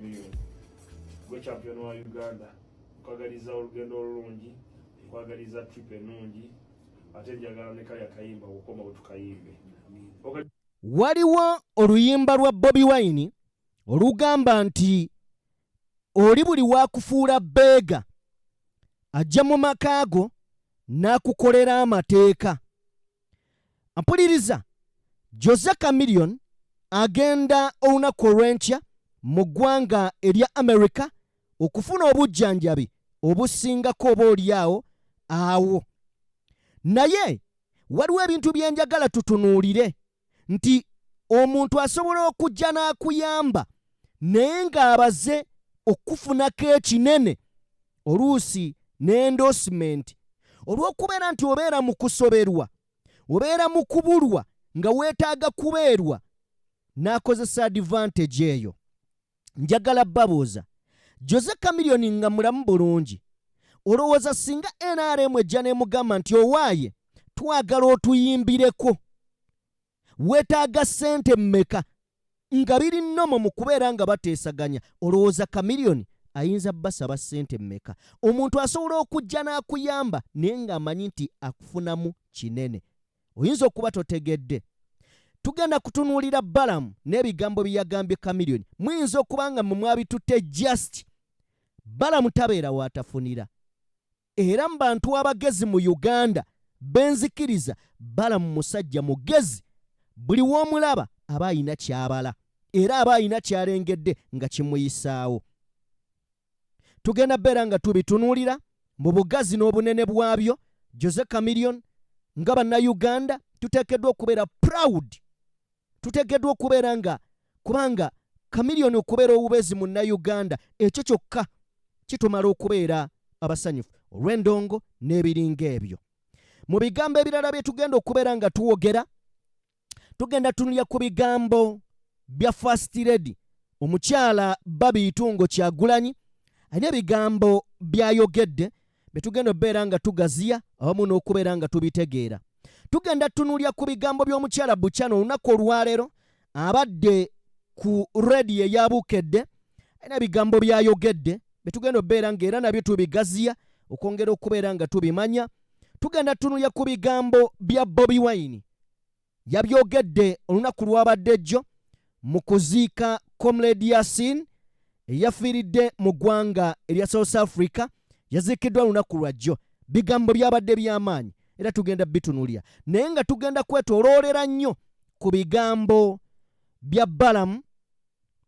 Chameleone gwe champion wa Uganda kwagaliza olugendo olulungi kwagaliza trip ennungi ate njagala ne kali akayimba okoma wetukayimbe. Waliwo oluyimba lwa Bobi Wine olugamba nti oli buli wakufuula beega ajja mu makaago n'akukolera amateeka. Mpuliriza, Jose Chameleone agenda olunaku olw'enkya mu ggwanga erya America okufuna obujjanjabi obusingako oboolyawo awo. Naye waliwo ebintu bye njagala tutunuulire nti omuntu asobola okujja n'akuyamba naye ng'abaze okufunako ekinene oluusi n'endorsement olw'okubeera nti obeera mu kusoberwa obeera mu kubulwa nga weetaaga kubeerwa n'akozesa advantage eyo. Njagala babuuza, Jose Chameleone nga mulamu bulungi olowooza singa NRM ejja n'emugamba nti owaaye twagala otuyimbireko weetaaga ssente mmeka nga biri nnomo mu kubeera nga bateesaganya, olowooza Chameleone ayinza basaba ssente mmeka? Omuntu asobola okujja n'akuyamba naye ng'amanyi nti akufunamu kinene. Oyinza okuba totegedde. Tugenda kutunuulira Balamu n'ebigambo bye yagambye Chameleone. Muyinza okuba nga mwabitutte just Balamu tabeera watafunira. Era mu bantu abagezi mu Uganda benzikiriza Balamu musajja mugezi, buli w'omulaba aba ayina kyabala era aba ayina kyalengedde nga kimuyisaawo. Tugenda beera nga tubitunuulira mu bugazi n'obunene bwabyo. Jose Chameleone nga bannayuganda tuteekeddwa okubeera proud, tuteekeddwa okubeera nga kubanga Chameleone okubeera obubezi mu Nnayuganda ekyo kyokka kitumala okubeera abasanyufu olw'endongo n'ebiringa ebyo. Mu bigambo ebirala bye tugenda okubeera nga tuwogera, tugenda tunulya ku bigambo bya First Lady omukyala Babi Itungo Kyagulanyi. Alina ebigambo by'ayogedde bye tugenda obeera nga tugaziya awamu n'okubeera nga tubitegeera. Tugenda tunulya ku bigambo by'omukyala Buchanan olunaku olwaleero abadde ku radio eya Bukedde. Alina ebigambo by'ayogedde bye tugenda obeera nga era nabyo tubigaziya okwongera okubeera nga tubimanya. Tugenda tunulya ku bigambo bya Bobi Wine yabyogedde olunaku lwabadde jjo mu kuziika Comrade Yasin eyafiiridde mu ggwanga erya South Africa. Yaziikiddwa olunaku lwa jjo. Bigambo byabadde by'amaanyi era tugenda bitunulya, naye nga tugenda kwetooloolera nnyo ku bigambo bya Balamu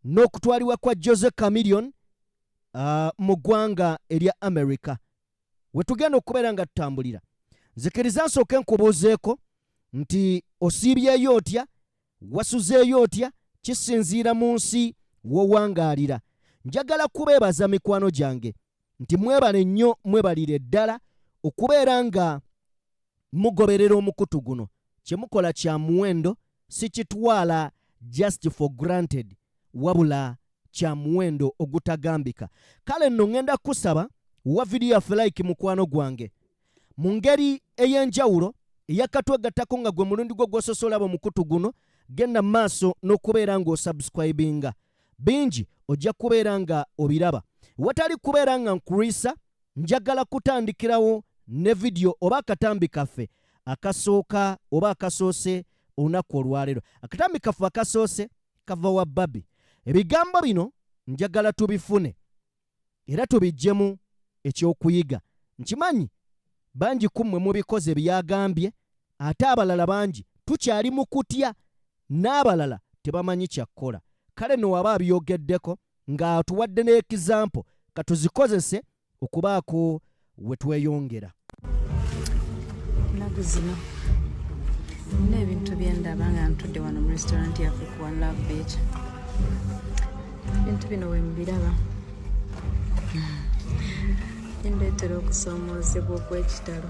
n'okutwalibwa kwa Jose Chameleone mu ggwanga erya America we tugenda okubeera nga tutambulira. Nzikiriza nsooke nkubuuzeeko nti osiibyeyo otya, wasuzeeyo otya, kisinziira mu nsi w'owangaalira. Njagala kubeebaza mikwano gyange nti mwebale nnyo, mwebalire ddala okubeera nga mugoberera omukutu guno. Kye mukola kya muwendo, si kitwala just for granted, wabula kya muwendo ogutagambika. Kale nno ngenda kusaba wa video yaffe like mukwano gwange mu ngeri ey'enjawulo eyakatwegattako nga gwe mulundi gwo gw'ososolaba omukutu guno, genda maaso n'okubeera ng'osubscribinga. Bingi ojja kubeera nga obiraba. Watali kubeera nga nkulwisa, njagala kutandikirawo ne video oba akatambi kaffe akasooka oba akasoose olunaku olwaleero. Akatambi kaffe akasoose kava wa Babi. Ebigambo bino njagala tubifune era tubiggyemu ekyokuyiga. Nkimanyi bangi kummwe mubikoze byagambye, ate abalala bangi tukyali mu kutya n'abalala tebamanyi kyakkola. Kale no waba abyogeddeko nga atuwadde n'ekizampo katuzikozese okubaako we tweyongera. Ennaku zino n'ebintu bye ndaba nga ntudde wano mu restaurant yaffe ku One Love Beach. Ebintu bino we mbiraba bindeetera okusoomoozebwa okw'ekitalo.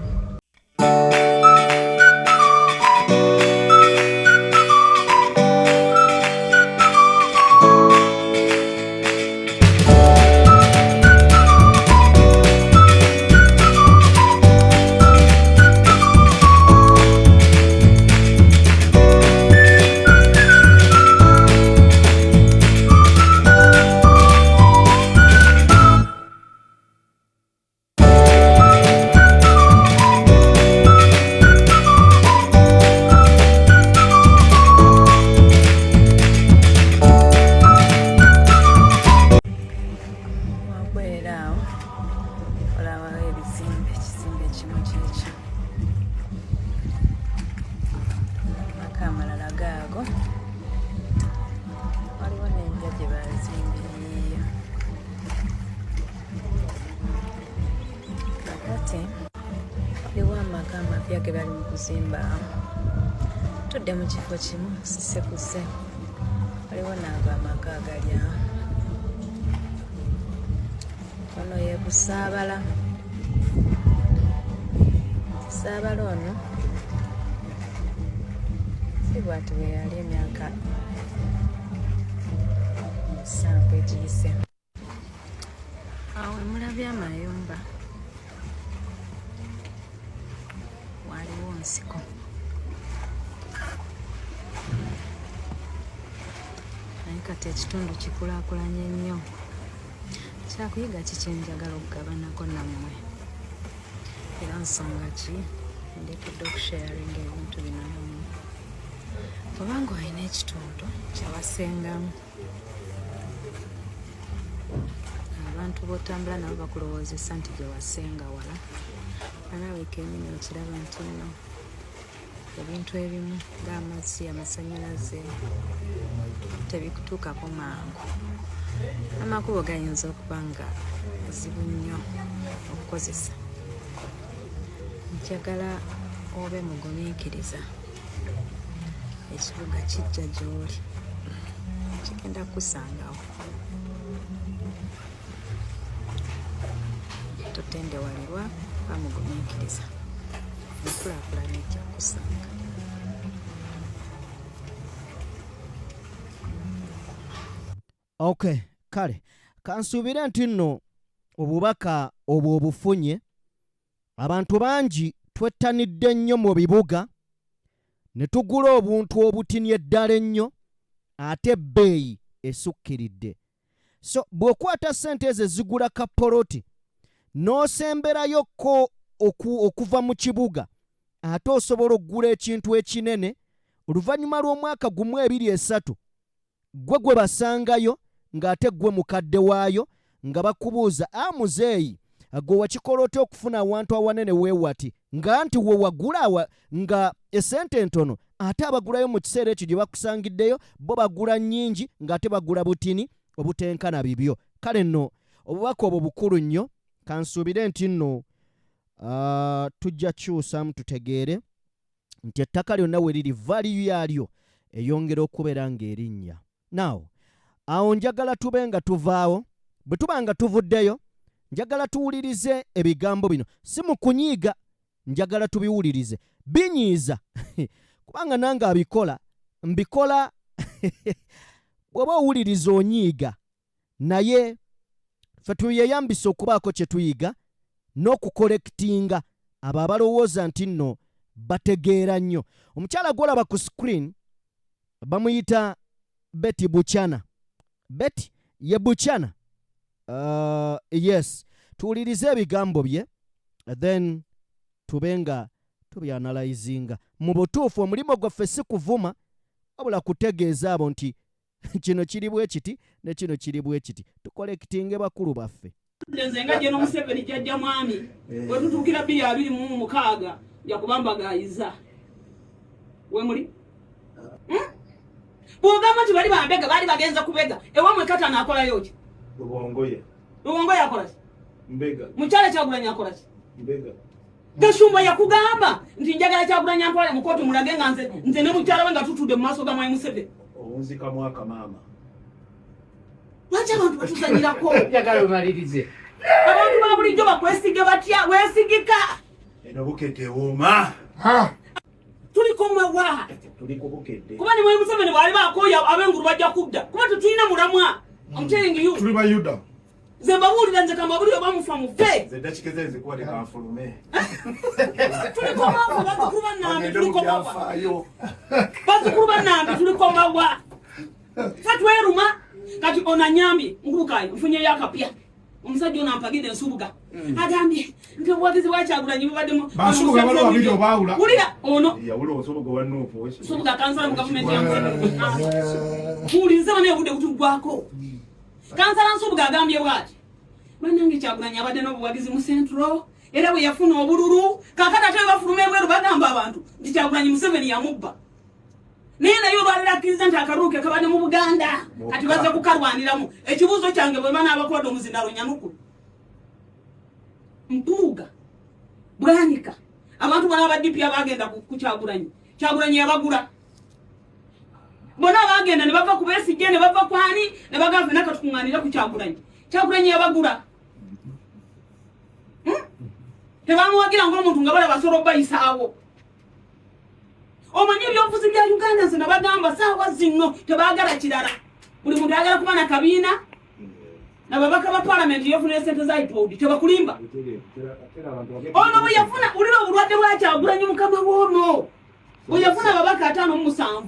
awo waliwo n'enja gye bazimbiriyeyo. Kakati waliwo amaka amapya ge bali mu kuzimba. Tudde mu kifo kimu sisekuse. Waliwo n'ago amaka agali awo. Ono ye Busaabala. Saabala ono si bw'ati bwe yali emyaka 7 egiyise. Awo mulabye amayumba waliwo nsiko. Naye kati ekitundu kikulaakulanye nnyo. Kyakuyiga kiki njagala okugabanako nammwe. Era nsonga ki ndekedde okusharinga ebintu bino nammwe. Kubanga olina ekitundu kyawasengamu. Abantu b'otambula nabo bakulowoozesa nti gye wasenga wala. Naawe kennyini okiraba nti nno ebintu ebimu ng'amazzi, amasannyalaze tebikutuukako mangu. Amakubo gayinza okuba nga mazibu nnyo okukozesa. Njagala obe mugumiikiriza. Ekibuga kijja gy'oli. Kigenda kukusangawo. Totendewalirwa bamugumiikiriza. Enkulaakulana ejja kukusanga. Okay, kale kansuubire nti nno obubaka obwo obufunye. Abantu bangi twettanidde nnyo mu bibuga ne tugula obuntu obutini eddala ennyo ate ebbeeyi esukkiridde. So bw'okwata ssente ezo ezigula kapoloti n'osemberayokko okuva mu kibuga ate osobola okugula ekintu ekinene oluvannyuma lw'omwaka gumu 2-3 gwe basangayo ng'ate gwe mukadde waayo nga bakubuuza muzeeyi gwe wakikola otya okufuna awantu awanene weewati nga nti we wagula nga esente ntono ate abagulayo mu kiseera ekyo gye bakusangiddeyo bo bagula nnyingi ng'ate bagula butini obutenkana bibyo. Kale nno obubaka obwo bukulu nnyo. Kansuubire nti nno tujja kyusamu tutegeere nti ettaka lyonna we liri valiyu yaalyo eyongera okubeera ng'erinnya. Now awo njagala tube nga tuvaawo. Bwe tuba nga tuvuddeyo njagala tuwulirize ebigambo bino. Si mu kunyiiga, njagala tubiwulirize. Binyiiza kubanga nange abikola mbikola bw'oba owuliriza onyiiga. Naye ffe tuyeyambisa okubaako kye tuyiga n'okukolekitinga abo abalowooza nti nno bategeera nnyo. Omukyala gw'olaba ku screen bamuyita Betty Buchanan. Betty ye Buchanan. Yes, tuwulirize ebigambo bye then tube nga tubyanalyzinga. Mu butuufu omulimu gwaffe si kuvuma wabula kutegeeza abo nti kino kiri bwe kiti ne kino kiri bwe kiti. Tukolekitinge bakulu baffe. Nze nga General Museveni jjajja mwami bwe tutuukira 2026 yakubambagayiza. We muli? Bw'ogamba nti bali bambega bali bagenza kubega ewamwe Katana akolayo ki? Luwongoye akola ki? Mbega. Mukyala Kyagulanyi akola ki? Mbega. Gashumba yakugamba nti njagala Kyagulanyi antwale mu kooti mulage nga nze ne mukyala we nga tutudde mu maaso ga Mwai Museveni. Onzika mwaka mama. Lwaki abantu batuzanyirako? Njagala omalirize. Abantu ba bulijjo bakwesiga batya weesigika. Eno bukete wooma. Tuliko mwewa. Tuliko bukete. Kuba ni Mwai Museveni bwali bakooya ab'engulu bajja kudda. Kuba tetulina mulamwa. I'm telling you. Tuli ba Yuda. Zembabulira nze kamabulira bamufa mufe. Zedda kikeze nzikwale kanfulume. Tuliko mafu bakukuba nambi tuliko mafa. Bakukuba nambi tuliko mawa. Fatweruma kati onanyambi nkurukayo mfunye yakapya. Omusajja onampagide ensubuga. Agambye nti obwagizi bwa Kyagulanyi bubaddemu. Basubuga balo babiri obaawula. Ulira ono. Yawula osubuga wa Nuupu. Subuga kansala mu gavumenti ya Museveni. Kuuliza bane obudde butugwako. Kansala Nsubuga agambye bwati. Bannange Kyagulanyi abadde n'obuwagizi mu Central era bwe yafuna obululu kakata ate bafuluma ebweru bagamba abantu nti Kyagulanyi Museveni yamubba. Nina yo balira kiza ntakaruke kabane mu Buganda kati baza kukarwaniramu ekibuzo kyange bwe bana abakwado omuzindalo nyanuku mpuga bwanika abantu bana abadipi abagenda kukyaguranye kyaguranye yabagura bona bagenda ne bava kubesije ne bava kwani ne bagava nakatukunganira kukyaguranye kyaguranye yabagura tebamuwagira ngo omuntu ngabala basoro bayisawo omanye byofuzi bya Uganda zina bagamba sawa zino tebagala kirala buli muntu agala kubana kabina na babaka ba parliament yofuna sente za iPod tebakulimba ono bwe yafuna uliro obulwadde bwakyaguranye mukama wono bwe yafuna babaka 5 mu 7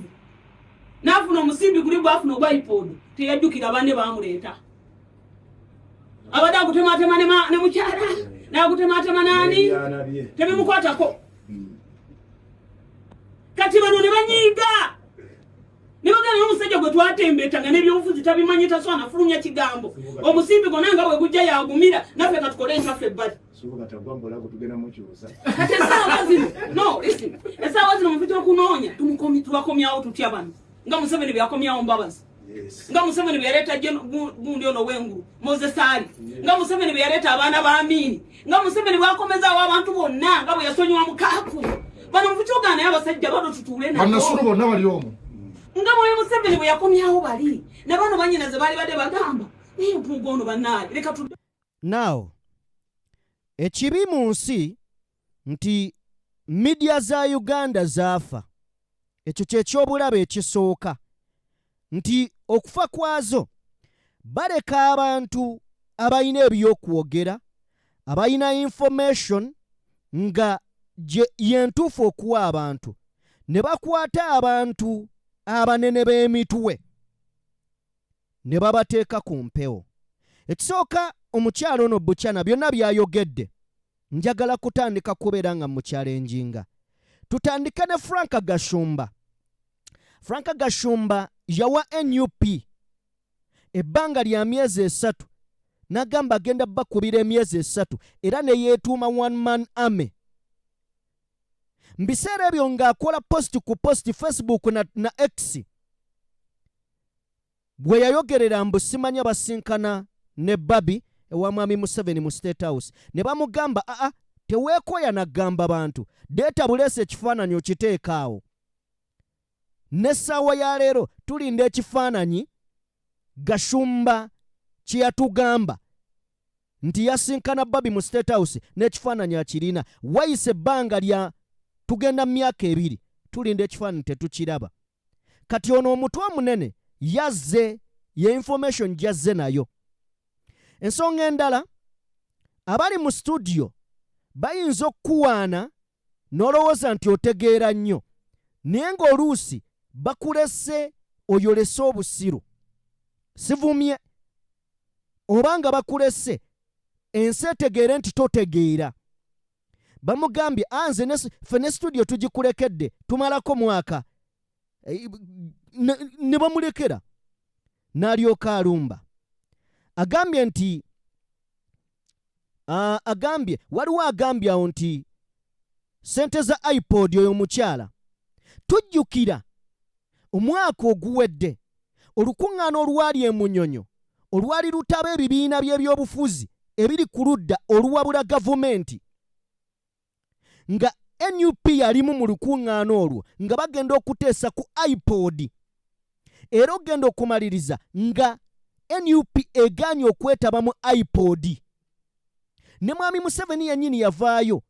nafuna omusimbi guli bwafuna ogwa iPod teyajjukira bande bamuleeta abada kutematema ne mukyala na kutematema nani tebimukwatako kati bano ne banyiga ne bagana omusajja gwe twatembetanga n'ebyobufuzi tabimanyita so anafulumya kigambo omusimbi gona nga bwe gujja yagumira naffe katukole ensaffe ebbali kati esaawa zino no listen esaawa zino mufite okunoonya tubakomyawo tutya bano nga Museveni byakomyawo Mbabazi nga Museveni byaleeta gundi ono w'engulu Moses Ali nga Museveni byaleeta abaana ba Amini nga Museveni bwakomezaawo abantu bonna nga bwe yasonyiwa mukaaku bano mufite ogana y'abasajja bano tutuule bannasulu bonna bali omwo nga mwe Museveni bwe yakomyawo bali ne bano bannyinaze baali badde bagamba mpuuga ono bannaali leka tu now ekibi mu nsi nti media za Uganda zaafa ekyo kyekyobulaba ekisooka nti okufa kwazo baleka abantu abalina ebyokwogera abalina information nga yentuufu okuwa abantu ne bakwata abantu abanene b'emitwe ne babateeka ku mpewo. Ekisooka omukyalo ono Buchana byonna byayogedde njagala kutandika kubeera nga mukyalenjinga. Tutandika ne Frank Gashumba. Frank Gashumba yawa NUP ebbanga lya myezi 3 n'agamba agenda bakubira emyezi 3 era ne yeetuuma one man army. Mbiseera ebyo ng'akola post ku post Facebook na X bwe yayogerera mbu simanya basinkana ne Babi ewa Mwami Museveni mu State House ne bamugamba teweekoya nagamba bantu deeta buleese ekifaananyi okiteekaawo. N'essaawa ya leero tulinda ekifaananyi Gashumba kye yatugamba nti yasinkana Babi mu State House n'ekifaananyi akirina. Wayise ebbanga lya tugenda myaka 2 tulinda ekifaananyi tetukiraba. Kati ono omutwe omunene yazze ye information jazze nayo. Ensonga endala abali mu studio bayinza okuwaana n'olowooza nti otegeera nnyo naye ng'oluusi bakulese oyolese obusiru. Sivumye obanga bakulese ensi etegeere nti totegeera. Bamugambye nze ffe ne studio tugikulekedde tumalako mwaka ne bamulekera n'alyoka alumba. Agambye nti waliwo agambye awo nti sente za iPod oyo mukyala tujjukira omwaka oguwedde olukuŋŋaana olwali emunyonyo olwali lutaba ebibiina by'ebyobufuzi ebiri ku ludda oluwabula gavumenti nga NUP yalimu mu lukuŋŋaana olwo nga bagenda okuteesa ku iPod era ogenda okumaliriza nga NUP egaanye okwetaba mu iPod. Ne Mwami Museveni yennyini yavaayo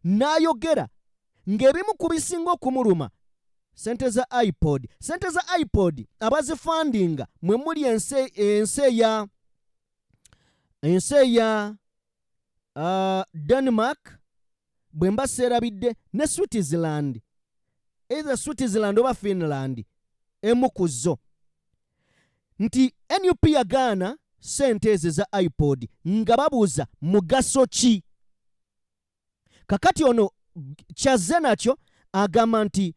n'ayogera ng'ebimu ku bisinga okumuluma sente za iPod. Sente za iPod abazifandinga mwe muli ensi eya Denmark bwe mba seerabidde ne Switzerland, either Switzerland oba Finland emu ku zo. Nti NUP yagaana sente ezo za iPod nga babuuza mugaso ki? Kakati ono kyazze nakyo agamba nti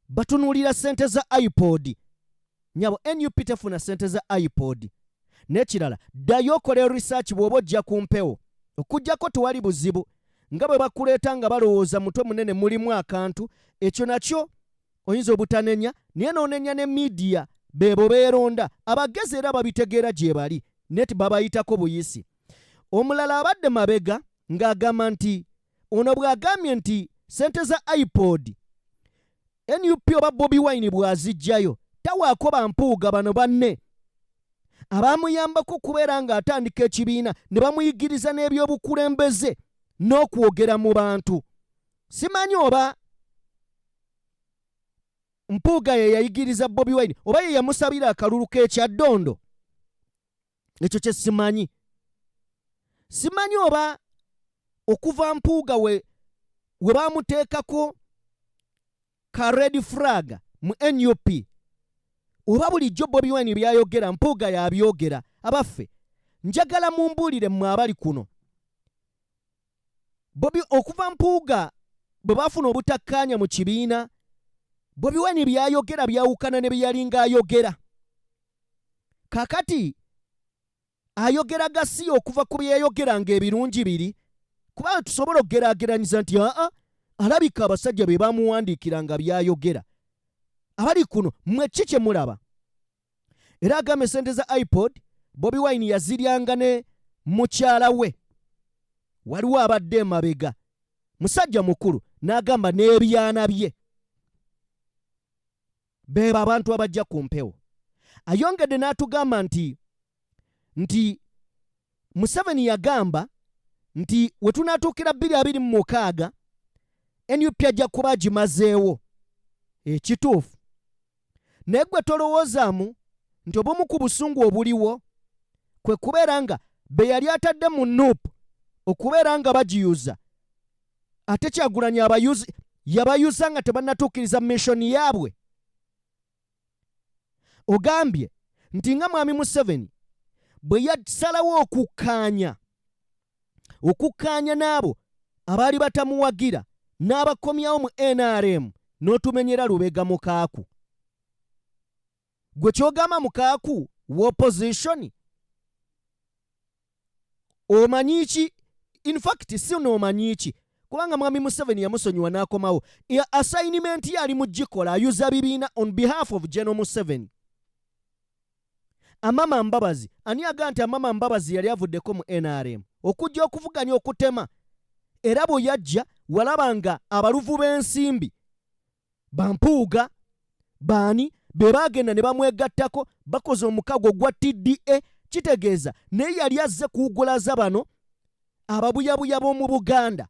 batunuulira sente za iPod. Nyabo NUP tefuna sente za iPod. N'ekirala ddayo okole research bw'oba ojja ku mpewo okuggyako tewali buzibu nga bwe bakuleeta nga balowooza mutwe munene mulimu akantu ekyo nakyo oyinza obutanenya naye noonenya ne midiya beebo beeronda abagezi era babitegeera gye bali neti babayitako buyisi. Omulala abadde mabega ng'agamba nti ono bw'agambye nti sente za iPod NUP oba Bobi Wine bw'azijjayo tawaako bampuuga bano banne abamuyambako kubeera ng'atandika ekibiina ne bamuyigiriza n'ebyobukulembeze n'okwogera mu bantu. Simanyi oba mpuuga ye yayigiriza Bobi Wine oba ye yamusabira akalulu k'ekyaddondo. Ekyo kye simanyi. Simanyi oba okuva mpuuga we baamuteekako ka red flag mu NUP oba bulijjo Bobi Wine byayogera mpuuga yabyogera. Abaffe njagala mumbuulire mmwe abali kuno. Bobi okuva mpuuga bwe baafuna obutakkaanya mu kibiina Bobi Wine byayogera byawukana ne byalinga ayogera. Kakati ayogera gasi okuva ku byeyogeranga ebirungi biri kuba tusobola okugeraageranyiza nti alabika abasajja be bamuwandiikiranga byayogera. Abali kuno mmwe ki kye mulaba? Era agambe sente za iPod Bobi Wine yaziryanga ne mukyala we. Waliwo abadde emabega musajja mukulu n'agamba n'ebyana bye beeba abantu abajja ku mpewo. Ayongedde n'atugamba nti Museveni yagamba nti we tunaatuukira 2026 NUP ajja kuba agimazeewo. Ekituufu naye gwe tolowoozaamu nti obumu ku busungu obuliwo kwe kubeera nga be yali atadde mu NUP okubeera nga bagiyuza ate Kyagulanyi yabayuza nga tebannatuukiriza mishoni yaabwe. Ogambye nti nga mwami Museveni bwe yasalawo okukkaanya n'abo abaali batamuwagira n'abakomyawo mu NRM n'otumenyera Lubega Mukaaku. Gwe kyogamba Mukaaku w'opposition omanyi ki? In fact si n'omanyi ki kubanga mwami Museveni yamusonyiwa n'akomawo. Assignment ye ali mu gikola ayuza bibiina on behalf of General Museveni. Amama Mbabazi ani aga nti Amama Mbabazi yali avuddeko mu NRM okujja okuvuganya okutema. Era bwe yajja walabanga abaluvu b'ensimbi bampuuga baani be baagenda ne bamwegattako bakoze omukago gwa TDA. Kitegeeza naye yali azze kuwugulaza bano ababuyabuya b'omu Buganda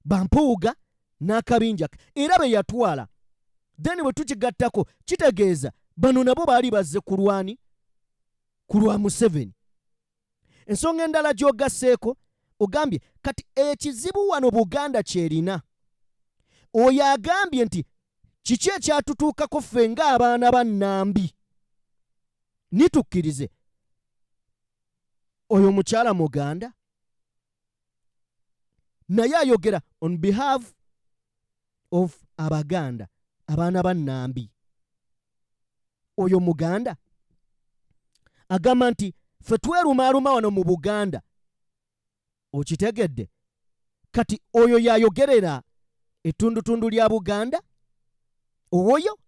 bampuuga n'akabinja era be yatwala. Then bwe tukigattako kitegeeza bano nabo baali bazze ku lwani? Ku lwa Museveni. Ensonga endala gy'ogasseeko ogambye kati ekizibu wano Buganda kyerina. Oyo agambye nti kiki ekyatutuukako ffe ng'abaana ba Nambi. Nitukkirize oyo mukyala Muganda naye ayogera on behalf of Abaganda abaana ba Nambi. Oyo Muganda agamba nti ffe twerumaaluma wano mu Buganda. Okitegedde? Kati oyo yayogerera ettundutundu lya Buganda? Oyo?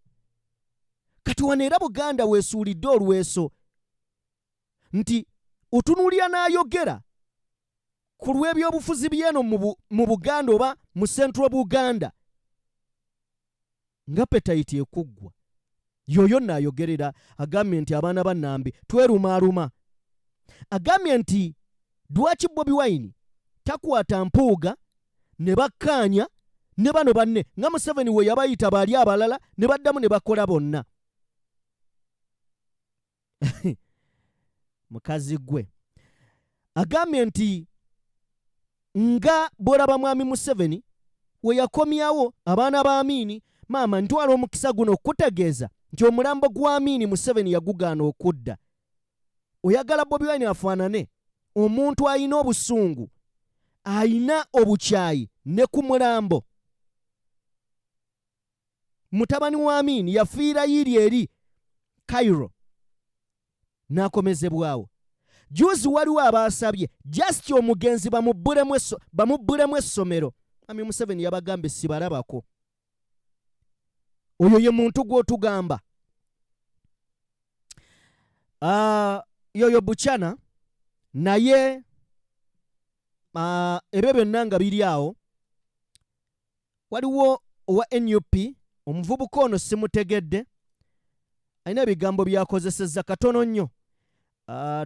Kati wano era Buganda weesuulidde olweso nti otunuulira n'ayogera ku lw'ebyobufuzi by'eno mu Buganda oba mu Central Buganda nga petayiti ekuggwa. Yoyo n'ayogerera agambye nti abaana ba Nambi twerumaaluma. Agambye nti lwaki Bobi Wine takwata mpuuga ne bakkaanya ne bano banne nga Museveni we yabayita baali abalala ne baddamu ne bakola bonna. Mukazi gwe agambye nti nga bw'olaba mwami Museveni we yakomyawo abaana ba Amini maama ntwala omukisa guno okutegeeza nti omulambo gwa Amini Museveni yagugaana okudda. Oyagala Bobi Wine afaanane omuntu ayina obusungu ayina obukyayi ne ku mulambo. Mutabani wa Amini yafiira yiri eri Cairo n'akomezebwawo. Juzi waliwo abaasabye just omugenzi bamubbulemu essomero. Ami Museveni yabagambe sibalabako. oyo ye muntu gw'otugamba. Yoyo Buchana naye ebyo byonna nga biri awo, waliwo owa NUP omuvubuka ono simutegedde, alina ebigambo byakozesezza katono nnyo.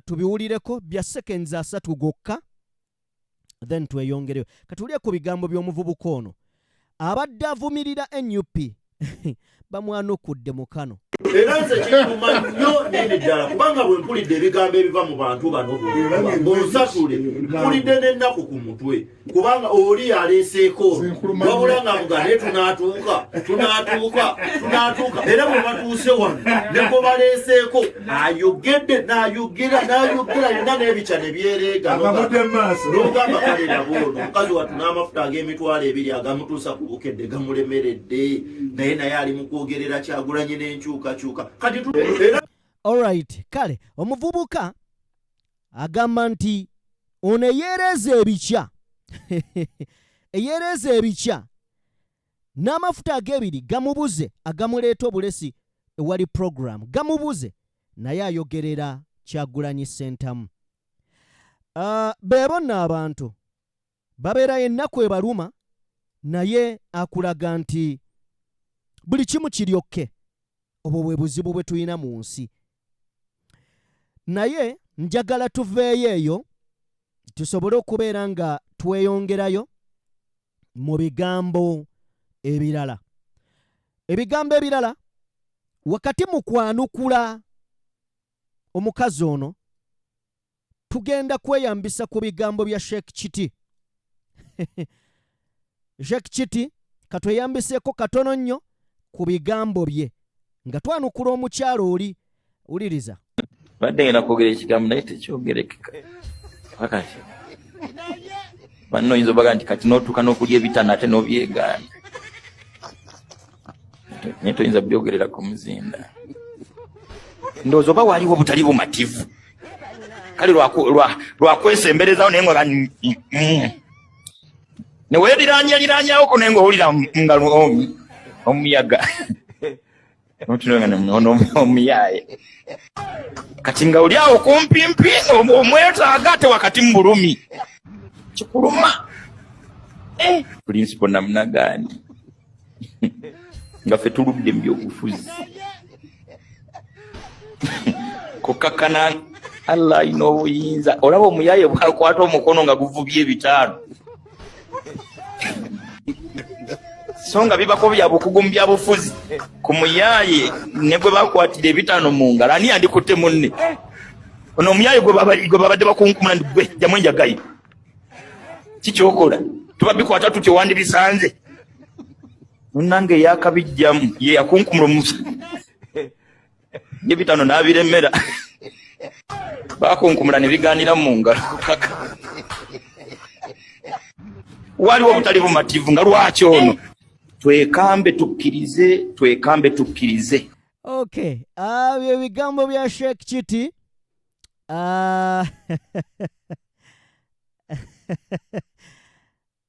Tubiwulireko bya seconds 3 gokka, then tweyongereyo. Katuwulire ku bigambo by'omuvubuka ono abadde avumirira NUP bamwanukudde mu kano. Era nze kinnuma nnyo nene ddala kubanga bwe mpulidde ebigambo ebiva mu bantu bano bonsatule mpulidde n'ennaku ku mutwe kubanga oli aleeseeko wabula nga mugane tunaatuuka era bwe batuuse wano ne bwe baleeseeko ayogedde n'ayogera yonna n'ebica ne byereega n'ogamba kale naboono omukazi wattu n'amafuta ag'emitwalo 2 agamutuusa ku bukedde gamulemeredde naye ali mu kwogerera Kyagulanyi n'enkyuka. Alright, kale omuvubuka agamba nti ono eyeereza ebikya n'amafuta ag'ebiri gamubuze agamuleeta obulesi ewali program gamubuze naye ayogerera Kyagulanyi Ssentamu. Beebonna abantu babeera ennaku ebaluma naye akulaga nti buli kimu kiryokke. Obwo bwe buzibu bwe tulina mu nsi. Naye njagala tuveeyo eyo tusobole okubeera nga tweyongerayo mu bigambo ebirala. Ebigambo ebirala wakati mu kwanukula omukazi ono tugenda kweyambisa ku bigambo bya Sheikh Chiti. Sheikh Chiti katweyambiseeko katono nnyo ku bigambo bye nga twanukula omukyalo oli. Uliriza. Badde ngenda kwogera ekigambo naye tekyogerekeka. Kakati banno oyinza obaga nti kati n'otuuka n'okulya ebitana ate n'obyegaana. Naye toyinza byogerera ku muzinda. Ndowooza oba waaliwo obutali bumativu. Kale lwakwesemberezawo naye nga ne weeriraanyaako naye ng'owulira nga omuyaga. Omuyaye kati nga oli awo kumpimpi omwetaaga ate wakati mu bulumi kikuluma. Principal namunagaani nga ffe tuludde mu byobufuzi kukakkana Allah alina obuyinza. Olaba omuyaye bwakwata omukono nga guvubye 5 songa bibako bya bukugu bya bufuzi ku muyaye ne bwe bakwatira 5 mu ngalo ani andikutte munne ono omuyaye gwe babadde bakunkumula ndi gwe jamwe njagayi kikyokola tubabikwata tutyo wandi bisanze nunange yakabijjamu ye yakunkumula omusa ye 5 n'abiremera bakunkumula ne biganira mu ngalo kaka waliwo obutali bumativu nga lwaki ono twekambe tukkirize. Okay, bye bigambo bya Sheikh Chiti.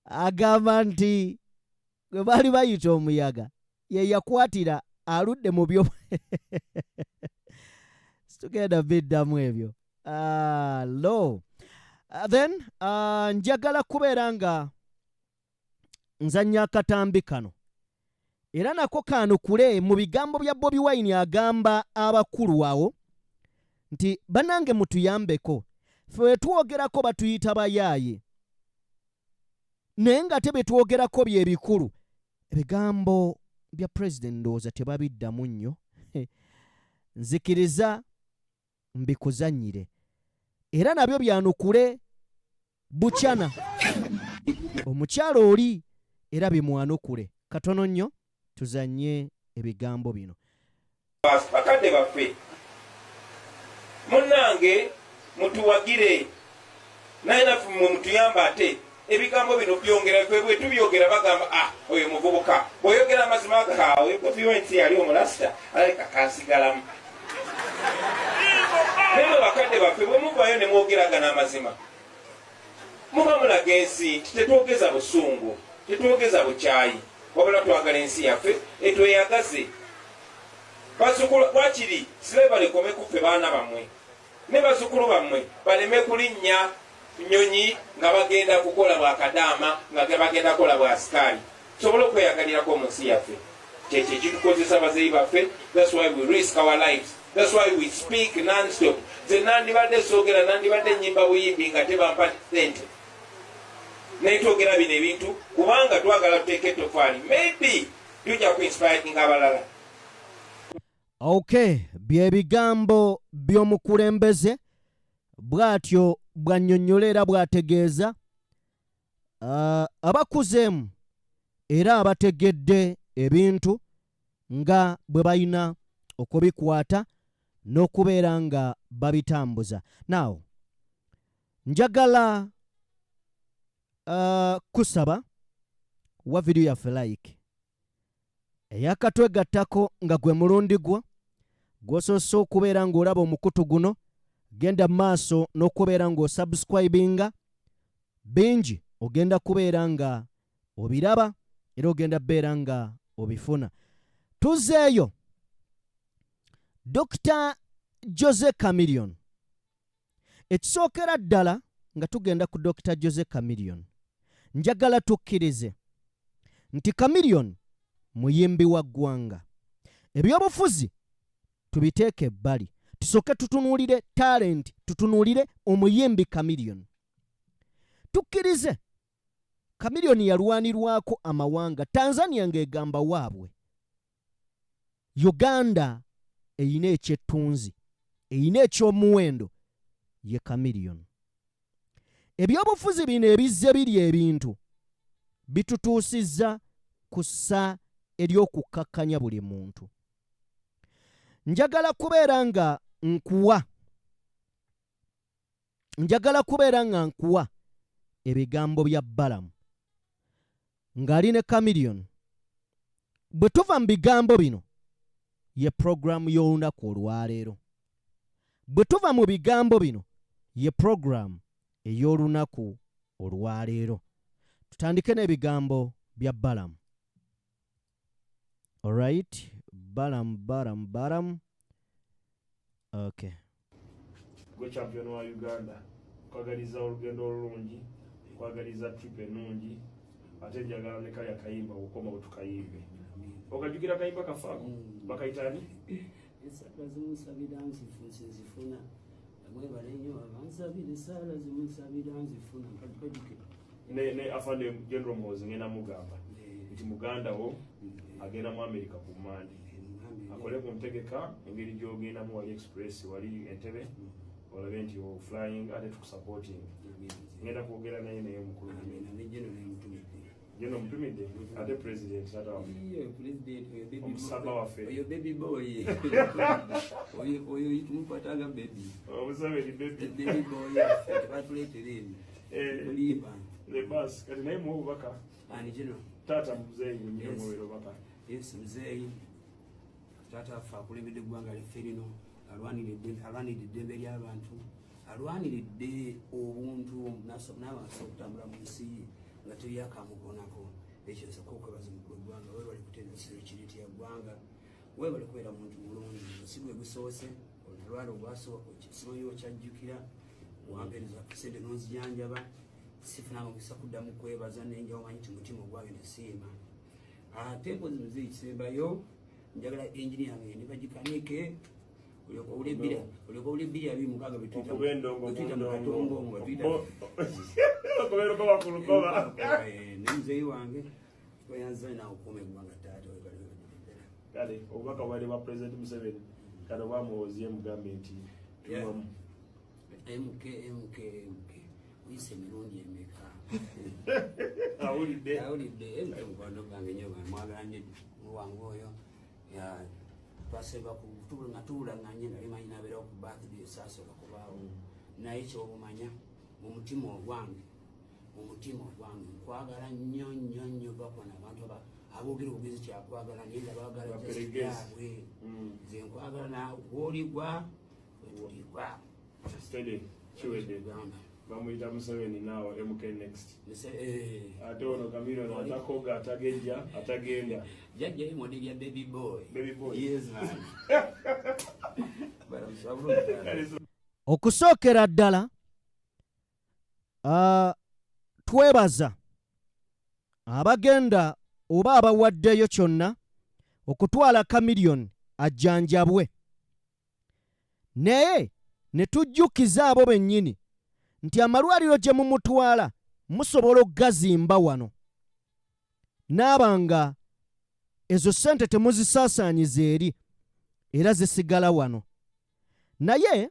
Agamba nti gwe baali bayita omuyaga ye yakwatira aludde mu byo situgenda biddamu ebyo. Then njagala kubeera nga nzanya akatambi kano era nako kanukule mu bigambo bya Bobi Wine agamba abakulu awo nti banange mutuyambeko ffe tuwogerako batuyita bayaaye naye nga tebe tuwogerako bye bikulu. Ebigambo bya President ndowooza tebabiddamu nnyo nzikiriza mbikuzannyire era nabyo byanukule Buchana omukyalo oli era bimwanukule katono nnyo tuzanye ebigambo bino. Bakadde baffe munnange mutuwagire naye naffe mutuyamba ate ebigambo bino byongera bwe tubyogera bagamba oyo muvubuka bw'oyogera amazima gaawe Bobi yali omulasita aleka kansigalamu. Naye bakadde baffe bwe muvaayo ne mwogeragana amazima muba mulaga ensi nti tetwogeza busungu tetwogeza bukyayi wabula twagala ensi yaffe etweyagaze. Bazukulu wakiri sile balekome kufe baana bammwe ne bazukulu bammwe baleme kulinnya nyonyi nga bagenda kukola bwakadaama nga bagenda kukola bwasikaali. Tusobole okweyagalirako mu nsi yaffe. Kyekyo ekitukozesa bazeeyi baffe. That's why we risk our lives. That's why we speak non-stop. Nze nandibadde soogera nandibadde nnyimba buyimbi nga tebampa ssente. Naye twogera bino ebintu kubanga twagala tuteeka ettofaali. Maybe tujja ku-inspiring abalala. Okay, byebigambo by'omukulembeze bw'atyo bwannyonnyola era bw'ategeeza abakuzeemu era abategedde ebintu nga bwe balina okubikwata n'okubeera nga babitambuza. Now, njagala kusaba wa video yaffe like eyakatwegattako nga gwe mulundi gwo gw'osoose okubeera ng'olaba omukutu guno, genda maaso n'okubeera ng'osubscribinga bingi, ogenda kubeera nga obiraba era ogenda beera nga obifuna. Tuzeeyo Dr. Jose Chameleone. Ekisookera ddala nga tugenda ku Dr. Jose Chameleone, njagala tukkirize nti Chameleone muyimbi wa ggwanga. Ebyobufuzi tubiteeke ebbali, tusooke tutunuulire talent, tutunuulire omuyimbi Chameleone. Tukkirize Chameleone yalwanirwako amawanga. Tanzania ng'egamba waabwe, Uganda eyina ekyettunzi, eyina ekyomuwendo, ye Chameleone. Ebyobufuzi bino ebizze biri ebintu bitutuusizza ku ssa ery'okukkakkanya buli muntu. Njagala kubeera nga nkuwa ebigambo bya Balamu ng'ali ne Chameleone. Bwe tuva mu bigambo bino ye program y'olunaku olwaleero. Bwe tuva mu bigambo bino ye program ey'olunaku olwaleero. Tutandike n'ebigambo bya Balamu. Alright, Balamu. Okay. Gwe champion wa Uganda, kwagaliza olugendo olulungi, kwagaliza trip ennungi, ate njagala ne kaya kayimba okukoma wetukayimbe. Okajukira kayimba kafaako bakayitani esala zimusabira nzifuna amwe balenyo abansabira esala zimusabira nzifuna kajukira ne afande General Mozi ngena mugamba nti muganda wo agenda mu America ku Mandi akole ku ntegeka engeri gyogenda mu Express wali Entebbe olabe nti o flying ate tukusupporting ngenda kwogera naye mukulu General Mtumide ate president ata omusaba waffe oyo baby boy oyo yitumupatanga baby omusabe ni baby boy batuletereni oliva le bus kati naye mu baka ani General tata muzeyi nyine mwero baka yes muzeyi tata afa kulembedde eggwanga lyaffe lino alwanirira eddembe ly'abantu, alwaniridde obuntu n'abantu okutambula mu nsi nga teri akamugonako. Ekyo nsooka okwebaza omukulu w'eggwanga, weebale kutendekera ekiriiti ya ggwanga, weebale kubeera muntu mulungi. Si gwe gusoose, olwala ogwasooka simanyi okyajjukira, wampeereza ssente n'onzijanjaba, sifunanga omukisa kuddamu kwebaza nenjawo manyi nti mutima ogwagenda siima. Ate mpozi muzeeyi kisembayo, njagala engineer ngende bagikanike olyoka uli bbiri abiri mukaaga betuyita mu katongo ngo ne muzeeyi wange tweyanzane nawe okuuma eggwanga taata kale obubaka bwali bwa President Museveni kano bamuwozie mugambe nti tuwamu MK uyise emirundi emeka awulidde MK mukwano gwange nyo mwagala nnyo wange oyo twaseba nga tuwulanganye nga limanyi nabeerawo ku birthday esaasoka kubaawo naye kyobumanya mu mutima ogwange nkwagala nnyo bakona abantu aboogera obugezi kyakwagala naye nga baagala jaabwe nze nkwagala nawe gwoligwa wetuligwa kiwedde bamuyita Museveni naawe MK next ate ono Chameleone atakoga atagenda jajja ye modeli ya baby boy yes man okusookera ddala twebaza abagenda oba abawaddeyo kyonna okutwala Chameleone ajjanjabwe, naye ne tujjukiza abo bennyini nti amalwaliro gye mumutwala musobola okugazimba wano n'abanga ezo ssente temuzisaasaanyiza eri era zisigala wano. Naye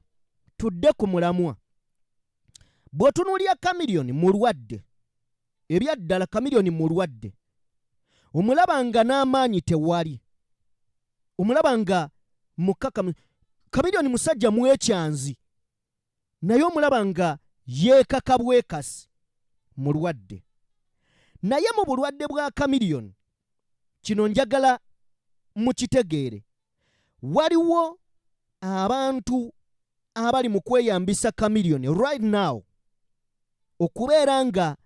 tudde ku mulamwa. Bw'otunuulya Chameleone mulwadde, ebyaddala Chameleone mulwadde, omulaba nga n'amaanyi tewali, omulaba nga mukaka. Chameleone musajja mwekyanzi, naye omulaba nga yeekaka bwekasi, mulwadde. Naye mu bulwadde bwa Chameleone, kino njagala mukitegeere, waliwo abantu abali mu kweyambisa Chameleone right now okubeera nga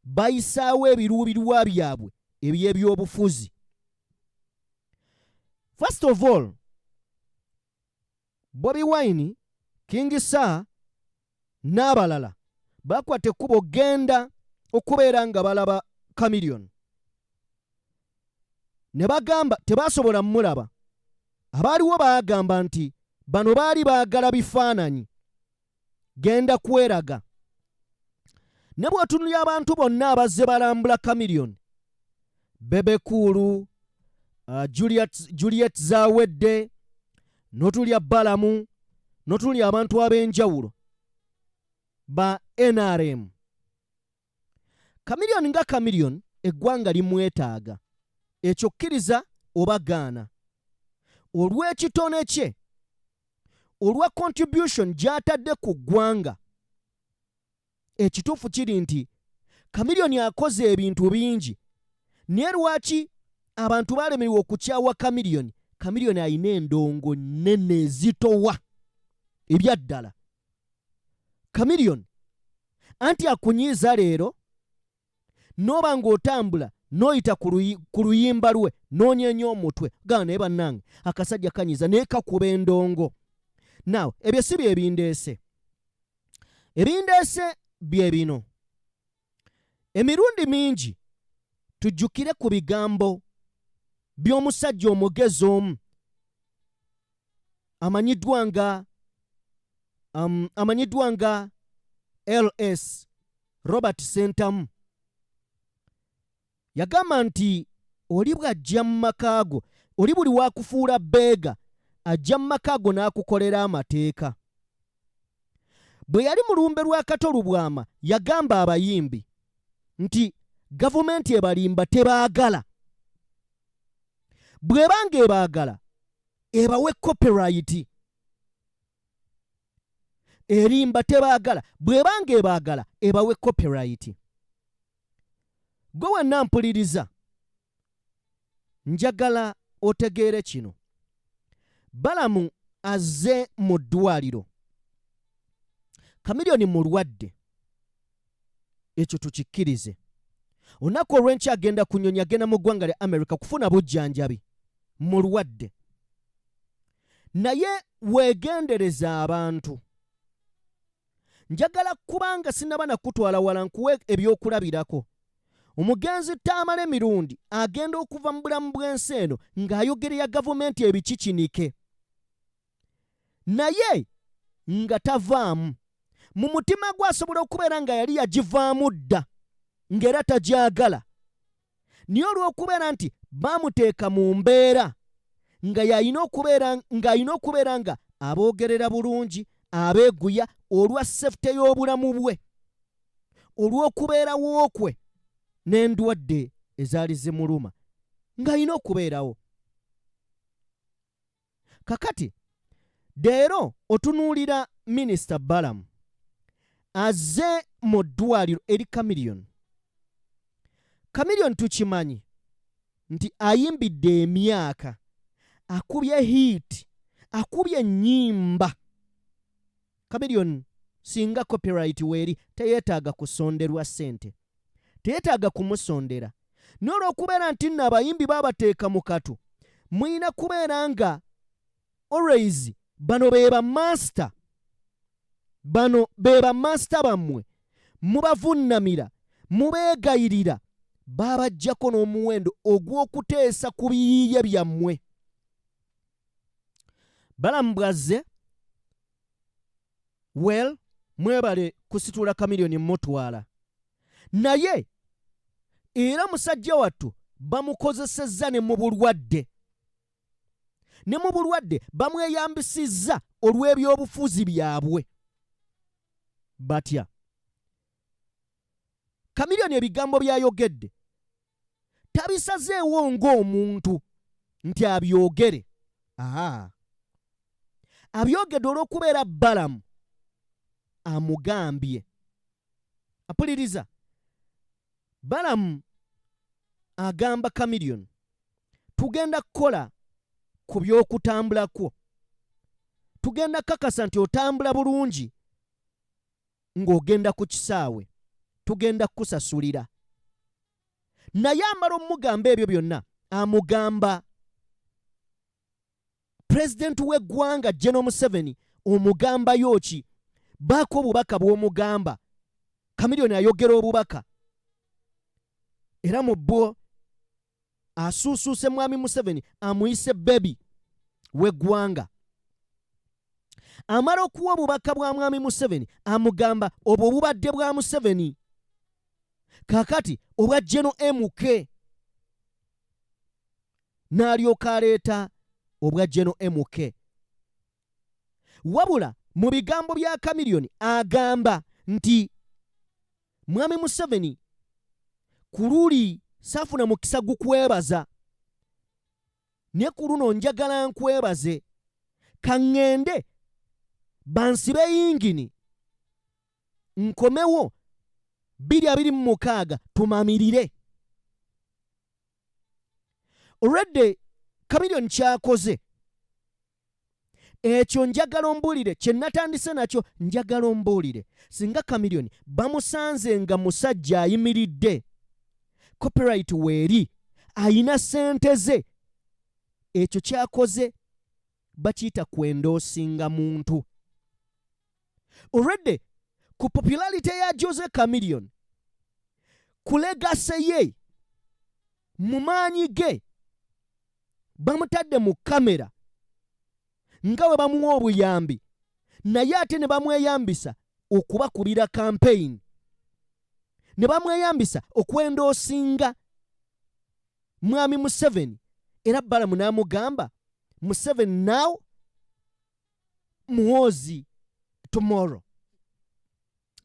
bayisaawo ebiruubirwa byabwe eby'ebyobufuzi. First of all, Bobi Wine, King Sir n'abalala bakwata ekkubo genda okubeera nga balaba Chameleone. Ne bagamba tebasobola mmulaba. Abaaliwo baagamba nti bano baali baagala bifaananyi, genda kweraga. Ne bw'otunulya abantu bonna abazze balambula Chameleone, Bebe Cool, Juliet Zawedde, n'otulya Balamu, n'otulya abantu ab'enjawulo ba NRM. Chameleone nga Chameleone eggwanga limwetaaga, ekyo kkiriza oba gaana. Olw'ekitone kye, olwa contribution gy'atadde ku ggwanga, ekituufu kiri nti Chameleone akoze ebintu bingi, naye lwaki abantu balemererwa okukyawa Chameleone? Chameleone alina endongo nnene ezitowa ebyaddala. Chameleone anti akunyiiza leero, n'oba ng'otambula n'oyita ku luyimba lwe n'onyeenya omutwe, gana naye bannange akasajja kanyiiza naye kakuba endongo. Naawe ebyo si bye bindeese. Ebindeese bye bino. Emirundi mingi tujjukire ku bigambo by'omusajja omugezi omu amanyiddwa nga LS Robert Sentamu. Yagamba nti oli bw'ajja mu makaago, oli buli waakufuula bbeega ajja mu makaago n'akukolera amateeka. Bwe yali mu lumbe lwa Katolubwama yagamba abayimbi nti gavumenti ebalimba tebaagala. Bw'ebanga ebaagala ebawe copyright. Erimba tebaagala, bw'ebanga ebaagala ebawe copyright. Gwe wenna mpuliriza, njagala otegeere kino. Balamu azze mu ddwaliro. Chameleone mulwadde. Ekyo tukikkirize. Olunaku olw'enkya agenda kunyonya, agenda mu ggwanga lya America kufuna bujjanjabi. Mulwadde. Naye weegendereza abantu. Njagala kubanga sinaba nakutwala wala nkuwe ebyokulabirako. Omugenzi taamala emirundi agenda okuva mu bulamu bw'ensi eno ng'ayogerera gavumenti ebikikinike, naye nga tavaamu. Mu mutima gwe asobola okubeera nga yali yagivaamu dda ng'era tagyagala, naye olw'okubeera nti baamuteeka mu mbeera nga y'alina okubeera nga aboogerera bulungi, abeeguya olwa sefute y'obulamu bwe, olw'okubeerawo kwe n'endwadde ezaali zimuluma, ng'alina okubeerawo. Kakati leero otunuulira Minisita Balamu azze mu ddwaliro eri Chameleone. Chameleone tukimanyi nti ayimbidde emyaka, akubye hit, akubye ennyimba. Chameleone singa copyright weeri teyeetaaga kusonderwa ssente, teyeetaaga kumusondera. N'olw'okubeera nti nno abayimbi baabateeka mu katu, muyina kubeera nga always bano be bamaster, bano be bamaster bammwe, mubavunnamira, mubeegayirira, baabaggyako n'omuwendo ogw'okuteesa ku biyiiye byammwe. Balamu bwazze, well, mwebale kusitula Chameleone mutwala. Naye era musajja wattu bamukozesezza ne mu bulwadde. Ne mu bulwadde bamweyambisizza olw'ebyobufuzi byabwe. Batya. Chameleone ebigambo by'ayogedde tabisazeewo ng'omuntu nti abyogere. Abyogedde olw'okubeera Balamu amugambye. Apuliriza. Balamu agamba Chameleone, tugenda kukola ku by'okutambula kwo. Tugenda kakasa nti otambula bulungi ng'ogenda ku kisaawe. Tugenda kusasulira. Naye amala omugamba ebyo byonna, amugamba Pulezidenti w'eggwanga General Museveni, omugamba yoki, baako obubaka bw'omugamba. Chameleone ayogera obubaka. Era mu bwo asuusuuse mwami Museveni amuyise bebi w'eggwanga. Amala okuwa obubaka bwa mwami Museveni amugamba obwo obubadde bwa Museveni. Kaakati obwa General MK. N'alyoka aleeta obwa General MK. Wabula mu bigambo bya Chameleone agamba nti mwami Museveni ku luli saafuna mukisa gukwebaza, ne ku luno njagala nkwebaze, kaŋŋende bansibe yingini nkomewo 2026 tumamirire. Already Chameleone kyakoze ekyo njagala ombuulire, kye natandise nakyo njagala ombuulire. Singa Chameleone bamusanze nga musajja ayimiridde, copyright weeri, ayina ssente ze, ekyo kyakoze bakiyita kwendoosinga muntu. Already ku popularity ya Jose Chameleone, ku legase ye, mu maanyi ge, bamutadde mu kamera nga bwe bamuwa obuyambi, naye ate ne bamweyambisa okubakubira campaign, ne bamweyambisa okwendoosinga mwami Museveni. Era Balamu n'amugamba Museveni now, Muhoozi tomorrow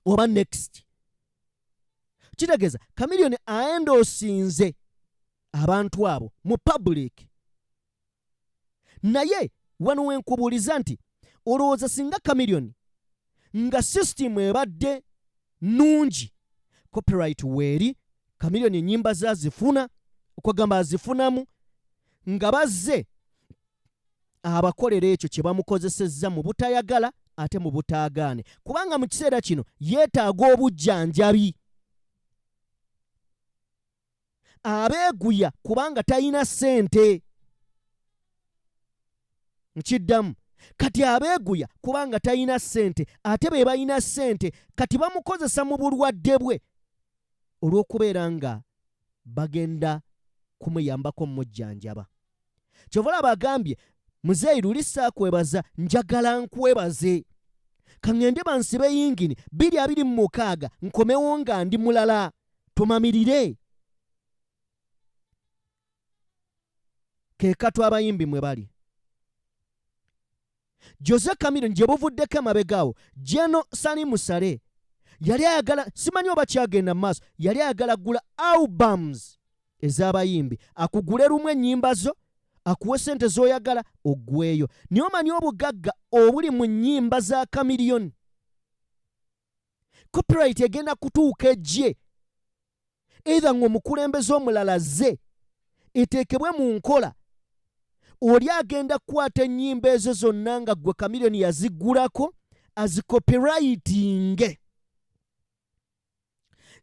oba next. Kitegeeza Chameleone aendoosinze abantu abo mu public. Naye wano wenkubuuliza nti olowooza singa Chameleone nga system ebadde nungi, copyright weeri, Chameleone ennyimba zazifuna, okwagamba azifunamu, nga bazze abakolera ekyo kye bamukozesezza mu butayagala ate mu butaagaane, kubanga mu kiseera kino yeetaaga obujjanjabi. Abeeguya kubanga talina ssente. Nkiddamu, kati abeeguya kubanga talina ssente, ate be balina ssente kati bamukozesa mu bulwadde bwe olw'okubeera nga bagenda kumuyambako mujjanjaba. Kyovala bagambye muzeeyi luli saakwebaza, njagala nkwebaze, kaŋŋende bansibe yingini 2026 nkomewo nga ndi mulala, tumamirire. Ke katu abayimbi mwe bali. Jose Chameleone gye buvuddeko emabegaawo, General Sani Musare yali ayagala, simanyi oba kyagenda mu maaso, yali ayagala gula albums ez'abayimbi, akugule lumu ennyimba zo, akuwe sente z'oyagala oggweyo. Naye omanyi obugagga obuli mu nnyimba za Chameleone. Copyright egenda kutuuka ejje, either ng'omukulembeze omulala ze eteekebwe mu nkola, oli agenda kukwata ennyimba ezo zonna nga gwe Chameleone yaziggulako, azicopyrighting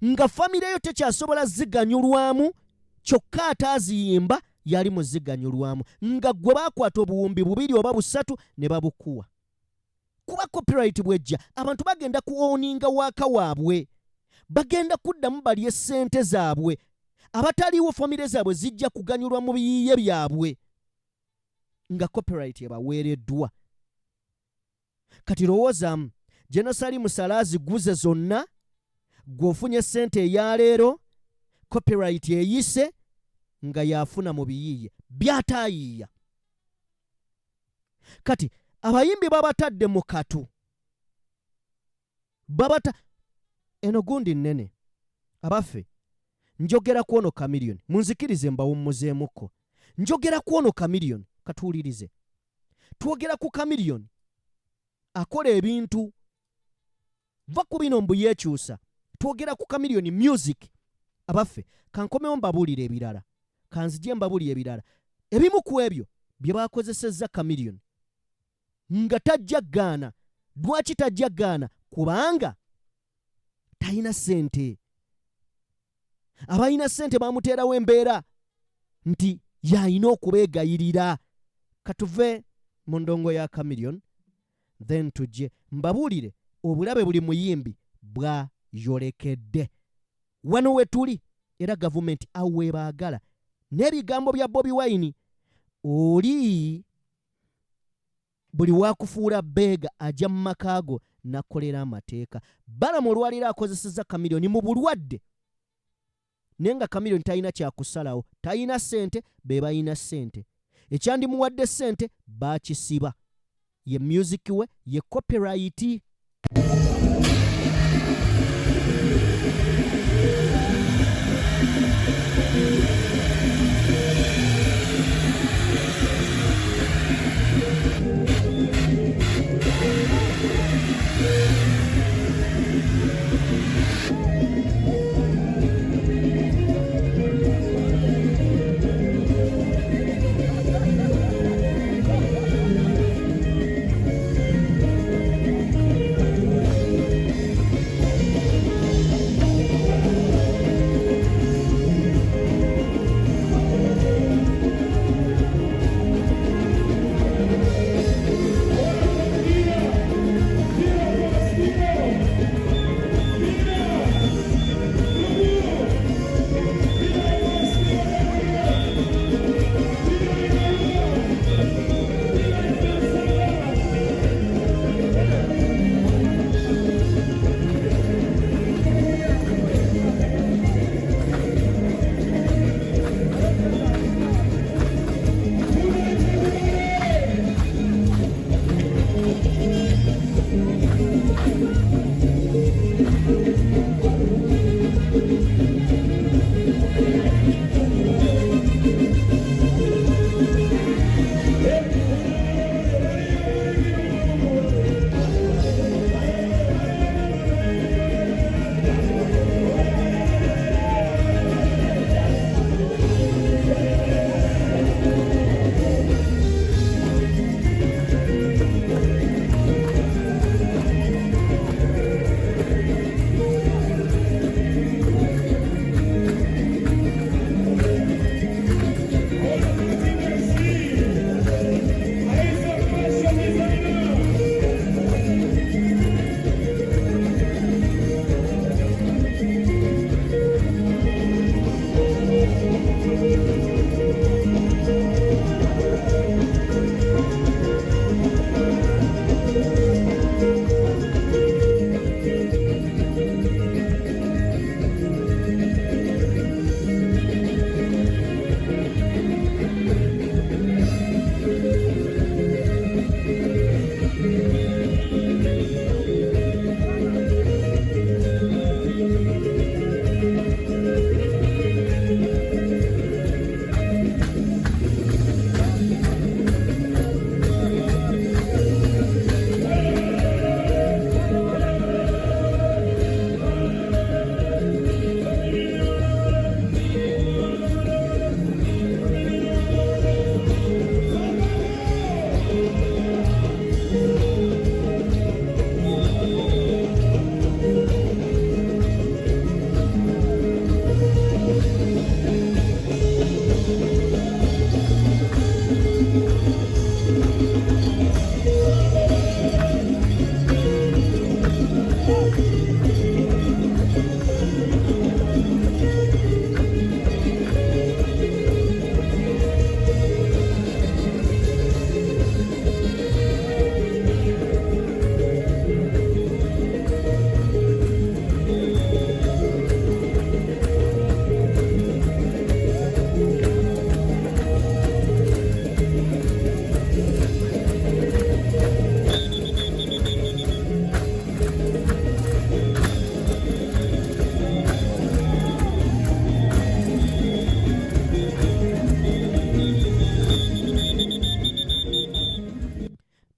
nga famire yo tekyasobola ziganyulwamu kyokka ataaziyimba yali muziganyulwamu nga gwe bakwata obuwumbi 2 oba 3 ne babukuwa kuba copyright bwejja abantu bagenda kuoninga waaka waabwe bagenda kuddamu balye ssente zaabwe abataliiwo famire zaabwe zijja kuganyulwa mu biyiiye byabwe nga copyright ebaweereddwa kati lowoozamu General Musala ziguze zonna gw'ofunye ssente eyaleero copyright eyise nga yafuna mu biyiiye byataayiiya kati abayimbi babatadde mu katu eno gundi nnene abaffe njogera ku ono Chameleone munzikirize mbawummuzeemukko njogera ku ono Chameleone katuwulirize twogera ku Chameleone akola ebintu va ku bino mbu yeekyusa twogera ku Chameleone music abaffe kankomewo mbabuulire ebirala kanzije mbabuulire ebirala ebimu ku ebyo bye bakozesezza Chameleone nga tajja gaana lwaki tajja gaana kubanga talina ssente abalina ssente bamuteerawo embeera nti yalina okubeegayirira katuve mu ndongo ya Chameleone then tujje mbabuulire obulabe buli muyimbi bwayolekedde wano we tuli era gavumenti awe baagala n'ebigambo bya Bobi Wine oli buli wakufuula beega ajja mu makaago nakolera amateeka balamu olwaliro akozesezza Chameleone mu bulwadde naye nga Chameleone talina kyakusalawo talina ssente be balina ssente ekyandimuwadde ssente baakisiba ye music we ye copyright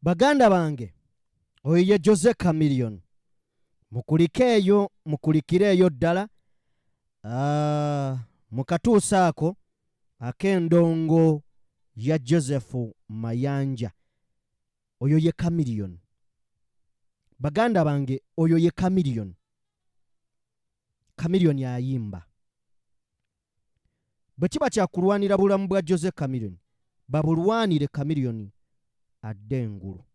baganda bange oyo ye Jose Chameleone mukulikireeyo ddala mukatuusaako ak'endongo ya Joseph Mayanja. Oyo ye Chameleone. Baganda bange oyo ye Chameleone. Chameleone ayimba. Bwe kiba kyakulwanira bulamu bwa Jose Chameleone, babulwanire Chameleone adde engulu.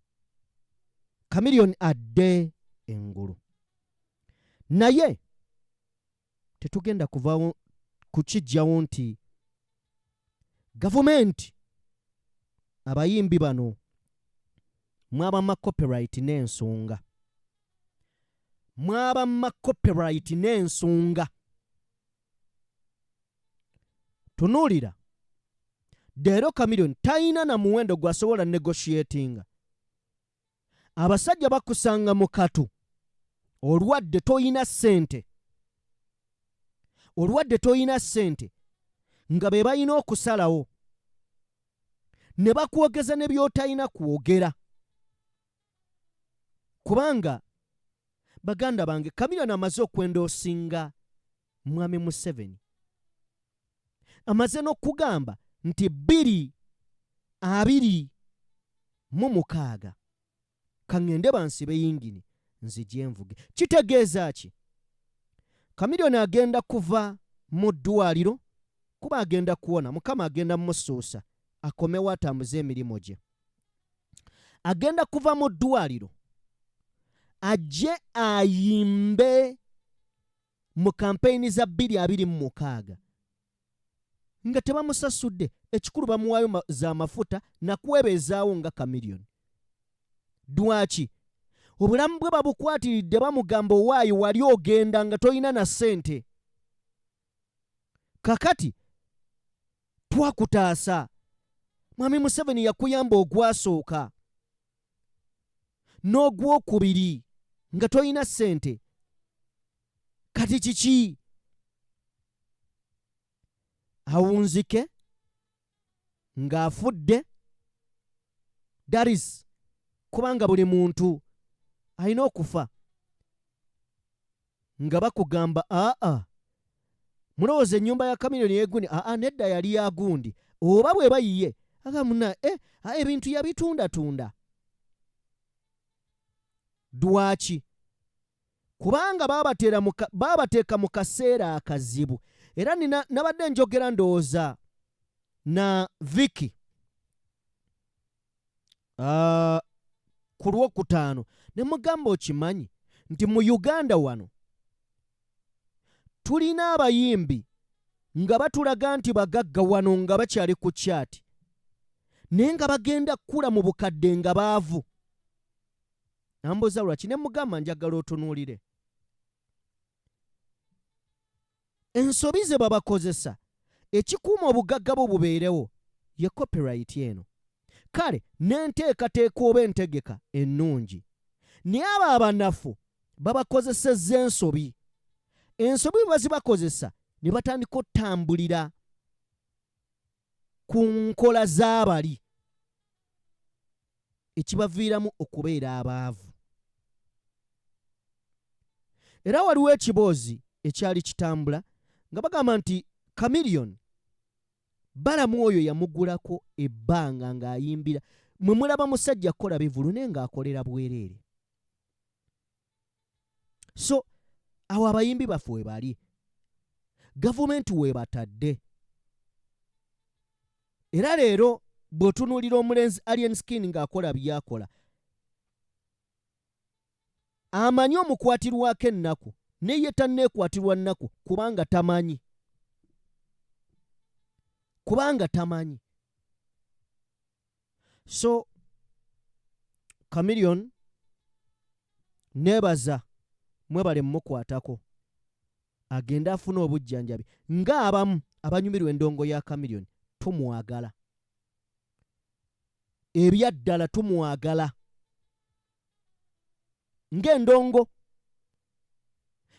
Chameleone adde engulu. Naye tetugenda kuvaawo kukijjawo nti gavumenti abayimbi bano mwaba copyright n'ensonga. Mwaba copyright n'ensonga. Tunuulira. Leero Chameleone talina na muwendo gwasobola negotiatinga. Abasajja bakusanga mu katu. Olwadde toyina ssente. Olwadde toyina ssente. Nga be balina okusalawo. Ne bakwogeza ne by'otalina kwogera. Kubanga baganda bange Chameleone amaze okwendoosinga Mwami Museveni. Amaze n'okugamba nti 2026 kaŋŋende bansibe yingini nzije nvuge. Kitegeeza ki? Chameleone agenda kuva mu ddwaliro kuba agenda kuwona. Mukama agenda mmusuusa akomewo atambuze emirimu gye. Agenda kuva mu ddwaliro ajje ayimbe mu kampeyini za 2026 nga tebamusasudde. Ekikulu bamuwaayo za mafuta nakwebezaawo nga Chameleone. Dwaki? Obulamu bwe babukwatiridde bamugamba owaayo wali ogenda nga toyina na ssente. Kakati twakutaasa. Mwami Museveni yakuyamba ogwasooka n'ogwokubiri nga toyina ssente. Kati kiki? Awunzike ng'afudde. That is kubanga buli muntu alina okufa. Nga bakugamba mulowooza ennyumba ya Chameleone yegundi. Nedda yali ya gundi. Oba bwe bayiye agamuna ebintu yabitundatunda. Dwaki? Kubanga baabateeka mu kaseera akazibu. Era nabadde njogera ndowooza na Vicky ku Lwokutaano ne mugamba okimanyi nti mu Uganda wano tulina abayimbi nga batulaga nti bagagga wano nga bakyali ku kyati naye nga bagenda kula mu bukadde nga baavu. Nambuuza lwaki ne mugamba njagala otunuulire. Ensobi ze babakozesa ekikuuma obugagga bwo bubeerewo ye copyright eno. Kale n'enteekateeka oba entegeka ennungi. Naye abo abanafu babakozesezza ensobi. Ensobi bwe bazibakozesa ne batandika otambulira ku nkola z'abali ekibaviiramu okubeera abaavu. Era waliwo ekiboozi ekyali kitambula nga bagamba nti Chameleone balamu oyo yamugulako ebbanga ng'ayimbira. Mwe mulaba musajja kukola bivulu naye ng'akolera bwereere. So awo abayimbi baffe we bali. Gavumenti we batadde. Era leero bw'otunuulira omulenzi Alien Skin ng'akola byakola, amanyi omukwatirwako ennaku naye ye tanneekwatirwa nnaku kubanga tamanyi. Kubanga tamanyi. So Chameleone neebaza mwebale mmukwatako agenda afuna obujjanjabi. Ng'abamu abanyumirwa endongo ya Chameleone tumwagala. Ebyaddala tumwagala ng'endongo.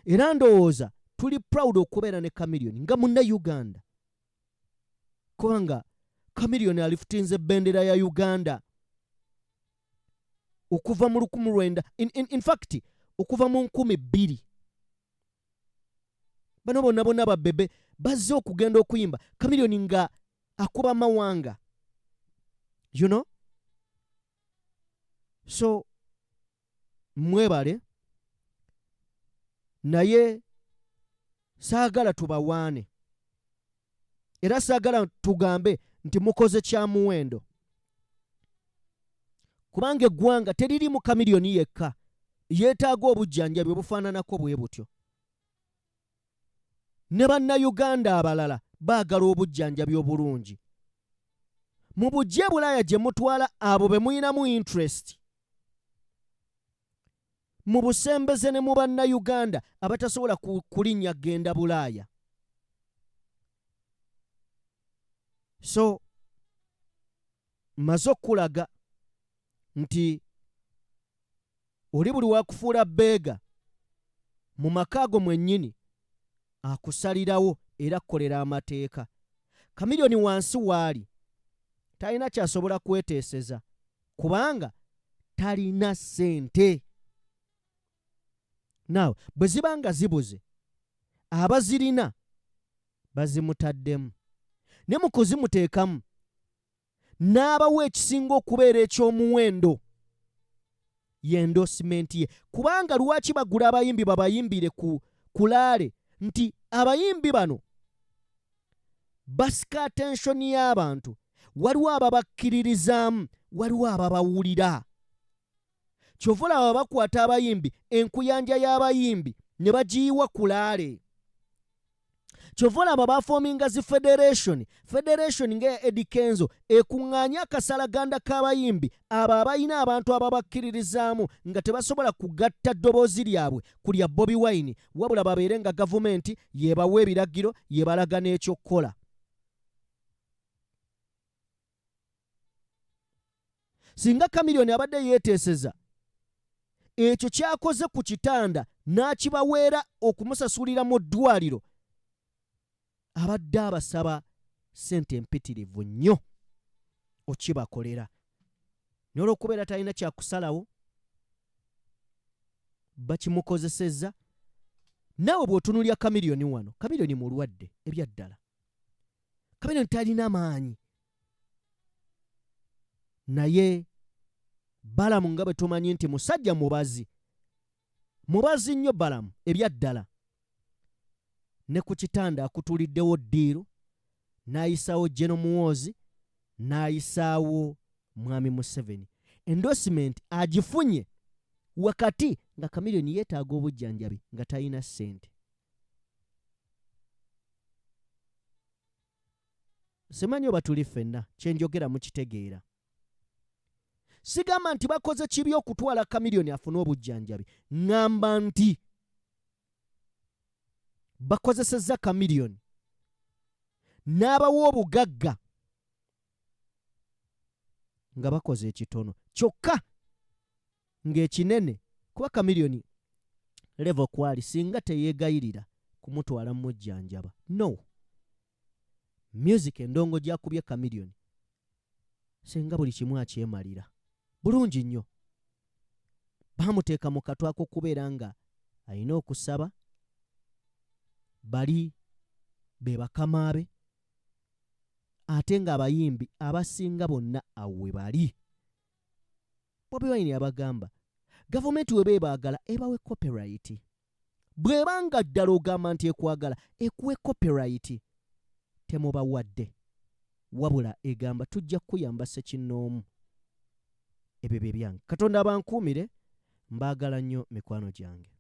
Era ndowooza tuli proud okubeera ne Chameleone nga munna Uganda. Kubanga Chameleone alifutinze bendera ya Uganda. okuva mu 1900 in fact okuva mu 2000 bano bonna babebe bazze okugenda okuyimba Chameleone nga akuba mawanga, you know. So mwebale naye saagala tubawaane era saagala tugambe nti mukoze kya muwendo, kubanga eggwanga teriri mu Chameleone yekka yeetaaga obujjanjabi obufaananako bwe butyo. Ne bannayuganda abalala baagala obujjanjabi obulungi. Mu bujje Bulaaya gye mutwala abo be muyinamu interest, mu busembeze ne mu bannayuganda abatasobola kulinnya genda Bulaaya. So maze okulaga nti oli buli wakufuula beega mu maka ago mwennyini akusalirawo era kukolera amateeka. Chameleone wansi waali talina kyasobola kweteeseza kubanga talina ssente. Naawe bwe ziba nga zibuze abazirina bazimutaddemu, ne mu kuzimuteekamu n'abawa ekisinga okubeera eky'omuwendo ye endorsement ye. Kubanga lwaki bagula abayimbi babayimbire ku laale nti abayimbi bano basika attention y'abantu, waliwo ababakkiririzaamu, waliwo ababawulira. Kyova olaba bakwata abayimbi, enkuyanja y'abayimbi ne bagiyiwa ku laale. Kyova olaba bafoominga zi federation nga Eddie Kenzo ekuŋŋaanya akasalaganda k'abayimbi abo abalina abantu ababakkiririzaamu nga tebasobola kugatta ddoboozi lyabwe ku lya Bobi Wine, wabula babeere nga gavumenti yebawa ebiragiro yebalaga n'ekyokukola. Singa Chameleone abadde yeeteeseza ekyo kyakoze ku kitanda n'akibaweera okumusasulira mu ddwaliro, abadde abasaba ssente empitirivu nnyo okibakolera. N'olw'okubeera talina kyakusalawo bakimukozesezza. Naawe bw'otunulya Chameleone wano, Chameleone mulwadde ebyaddala. Chameleone talina maanyi. Naye Balamu nga bwe tumanyi nti musajja mubazi nnyo Balamu ebyaddala. Ne ku kitanda akutuliddewo ddiiro, n'ayisaawo General Muhoozi, n'ayisaawo Mwami Museveni. Endorsement agifunye wakati nga Chameleone yeetaaga obujjanjabi nga talina ssente. Simanyi oba tuli ffenna kye njogera mukitegeera. Sigamba nti bakoze kibi okutwala Chameleone afune obujjanjabi, ŋŋamba nti bakozesezza Chameleone n'abawa obugagga nga bakoze ekitono kyokka ng'ekinene, kuba Chameleone level kwali singa teyeegayirira kumutwala mujjanjaba. No, music endongo gyakubye Chameleone singa buli kimu akyemalira bulungi nnyo. Baamuteeka mu katw ak'okubeera nga alina okusaba, bali be bakama be, ate ng'abayimbi abasinga bonna awo we bali. Bobi Wine yabagamba gavumenti we beebaagala ebawe copyright. Bw'ebanga ddala ogamba nti ekwagala ekuwe copyright, temubawadde, wabula egamba tujja kuyamba ssekinnoomu. Ebyo bye byange. Katonda abankuumire, mbaagala nnyo mikwano gyange.